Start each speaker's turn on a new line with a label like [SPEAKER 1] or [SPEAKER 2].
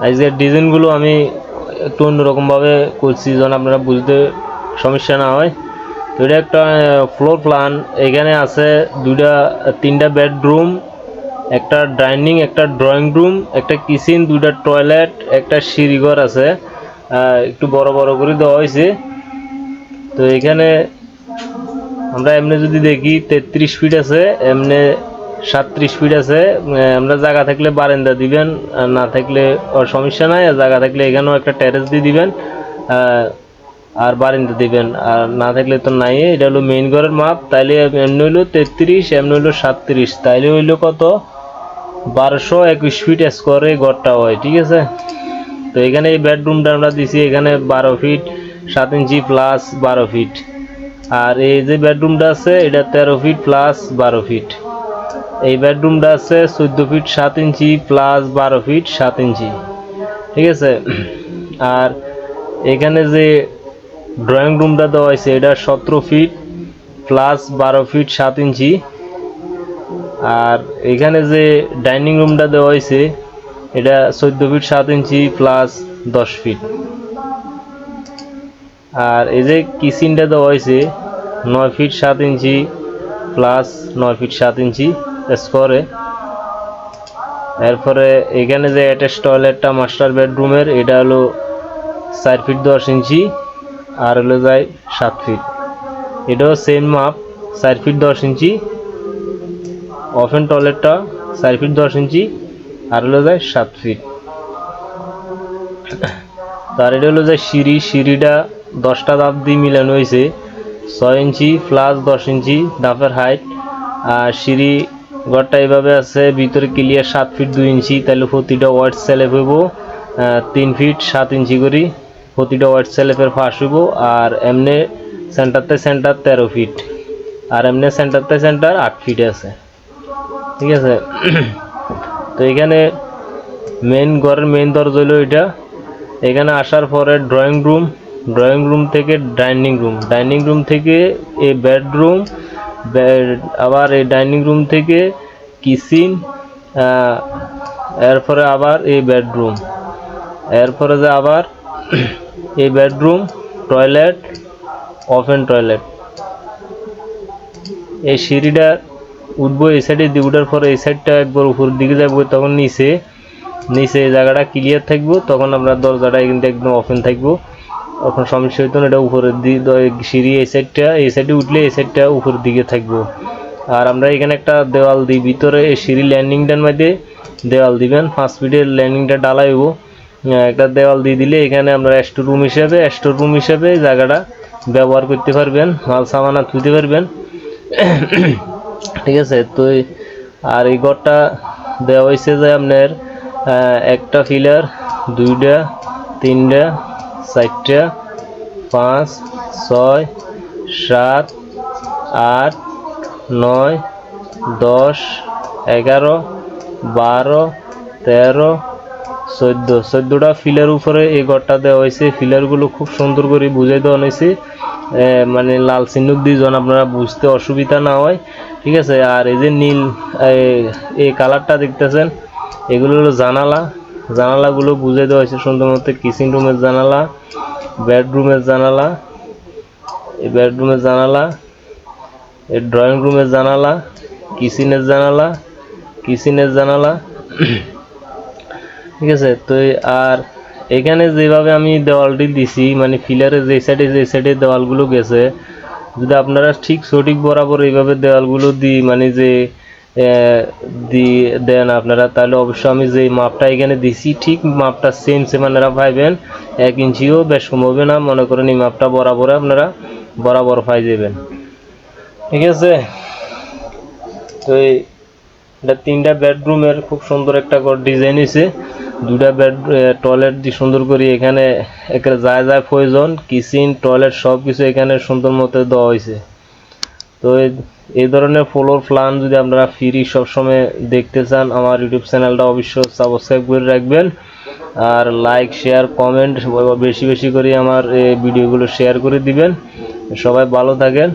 [SPEAKER 1] আজকের ডিজাইনগুলো আমি একটু অন্যরকমভাবে করছি যেন আপনারা বুঝতে সমস্যা না হয়। তো এটা একটা ফ্লোর প্ল্যান, এখানে আছে তিনটা বেডরুম, একটা ডাইনিং, একটা ড্রয়িং রুম, একটা কিচেন, দুইটা টয়লেট, একটা সিঁড়িঘর আছে, একটু বড় বড় করে দেওয়া হয়েছে। তো এখানে আমরা এমনি যদি দেখি 33 ফিট আছে, এমনি 37 ফিট আছে। আমরা জায়গা থাকলে বারান্দা দিবেন, আর না থাকলে সমস্যা নাই, আর জায়গা থাকলে এখানেও একটা টেরেস দিয়ে দিবেন, আর বারান্দা দিবেন, আর না থাকলে তো নাই। এটা হলো মেইন ঘরের মাপ। তাইলে এমনি হইলো 33, এমনি হইলো 37, তাইলে হইলো কত 1221 ফিট স্কোয়ারে ঘরটা হয়, ঠিক আছে। তো এখানে এই বেডরুমটা আমরা দিছি এখানে 12 ফিট 7 ইঞ্চি প্লাস 12 ফিট, আর এই যে বেডরুমটা আছে এটা 13 ফিট প্লাস 12 ফিট। এই বেডরুমটা আছে 14 ফিট 7 ইঞ্চি প্লাস 12 ফিট 7 ইঞ্চি, ঠিক আছে। আর এখানে যে ড্রয়িং রুমটা দেওয়া হয়েছে এটা 17 ফিট প্লাস 12 ফিট 7 ইঞ্চি। আর এখানে যে ডাইনিং রুমটা দেওয়া হয়েছে এটা 14 ফিট 7 ইঞ্চি প্লাস 10 ফিট। আর এই যে কিচেনটা দেওয়া হয়েছে 9 ফিট 7 ইঞ্চি প্লাস 9 ফিট 7 ইঞ্চি স্কোয়ারে। এরপরে এখানে যে অ্যাটাচ টয়লেটটা মাস্টার বেডরুমের এটা হলো 4 ফিট 10 ইঞ্চি আর হলো যায় 7 ফিট। এটাও সেম মাপ 4 ফিট 10 ইঞ্চি। ওপেন টয়লেটটা 4 ফিট 10 ইঞ্চি আর হলো যায় 7 ফিট। তার এটা হলো যায় সিঁড়িটা 10টা ধাপ দিয়ে মিলানো হয়েছে, 6 ইঞ্চি প্লাস 10 ইঞ্চি ধাপের হাইট। আর সিঁড়ি ঘরটা এইভাবে আছে, ভিতরে ক্লিয়ার 7 ফিট 2 ইঞ্চি, তাহলে প্রতিটা ওয়াইড স্ল্যাব হইব 3 ফিট 7 ইঞ্চি করে, প্রতিটা ওয়াইড স্ল্যাবের ফাঁস হইব। আর এমনি সেন্টারতে সেন্টার 13 ফিট, আর এমনি সেন্টারতে সেন্টার 8 ফিট আছে, ঠিক আছে। তো এখানে ঘরের মেইন দরজা হলো এটা। এখানে আসার পরে ড্রয়িং রুম থেকে ডাইনিং রুম থেকে এই বেডরুম, আবার এই ডাইনিং রুম থেকে কিচেন, এরপরে আবার এই বেডরুম, এরপরে যে আবার এই বেডরুম, টয়লেট, ওপেন টয়লেট। এই সিঁড়িটা উঠবো এই সাইডে দিয়ে, উঠার পরে এই সাইডটা একবার উপরের দিকে যাবো, তখন নিচে এই জায়গাটা ক্লিয়ার থাকবো, তখন আমরা দরজাটা কিন্তু একদম ওপেন থাকবো, তখন সমস্যা হইতো না। এটা উপরের দিকে সিঁড়ি এই সাইডে উঠলে এই সাইডটা উপরের দিকে থাকবো। আর আমরা এখানে একটা দেওয়াল দিই ভিতরে, এই সিঁড়ি ল্যান্ডিংটার মধ্যে দেওয়াল দিবেন, 5 ফিটের ল্যান্ডিংটা ডালাইব, একটা দেওয়াল দিয়ে দিলে এখানে আমরা স্টোর রুম হিসেবে জায়গাটা ব্যবহার করতে পারবেন, মাল সামানা তুলতে পারবেন, ঠিক আছে। তো আর এই ঘরটা দেওয়া হয়েছে যে আপনার একটা পিলার, 2টা 3টা 4টা 5 6 7 8 9 10 11 12 13 14টা ফিলার উপরে এই ঘরটা দেওয়া হয়েছে। ফিলারগুলো খুব সুন্দর করে বুঝাই দেওয়া হয়েছে, মানে লাল চিহ্ন দিয়ে যেন আপনারা বুঝতে অসুবিধা না হয়, ঠিক আছে। আর এই যে নীল এই কালারটা দেখতেছেন, এগুলো হলো জানালাগুলো বুঝাই দেওয়া হয়েছে সুন্দর মতো। কিচেন রুমের জানালা, বেডরুমের জানালা, এই বেডরুমের জানালা, এই ড্রয়িং রুমের জানালা, কিচেনের জানালা, ঠিক আছে। তো আর এখানে যেভাবে আমি দেওয়ালটি দিছি, মানে ফিলারে যে সাইডে দেওয়ালগুলো গেছে, যদি আপনারা ঠিক সঠিক বরাবর এইভাবে দেওয়ালগুলো মানে যে দিয়ে দেন আপনারা, তাহলে অবশ্যই আমি যে মাপটা এখানে দিছি ঠিক মাপটা সেম আপনারা পাইবেন, 1 ইঞ্চিও বেশ কম হবে না। মনে করেন এই মাপটা আপনারা বরাবর পাই যাবেন, ঠিক আছে। তো এটা 3টা বেডরুমের খুব সুন্দর একটা ঘর ডিজাইন হয়েছে, 2টা টয়লেট দিয়ে সুন্দর করে এখানে যা প্রয়োজন, কিচেন টয়লেট সব কিছু এখানে সুন্দর মতো দেওয়া হয়েছে। তো এই ধরনের ফ্লোর প্ল্যান যদি আপনারা ফ্রি সবসময় দেখতে চান, আমার ইউটিউব চ্যানেলটা অবশ্যই সাবস্ক্রাইব করে রাখবেন, আর লাইক শেয়ার কমেন্ট বেশি করে আমার ভিডিওগুলো শেয়ার করে দিবেন। সবাই ভালো থাকেন।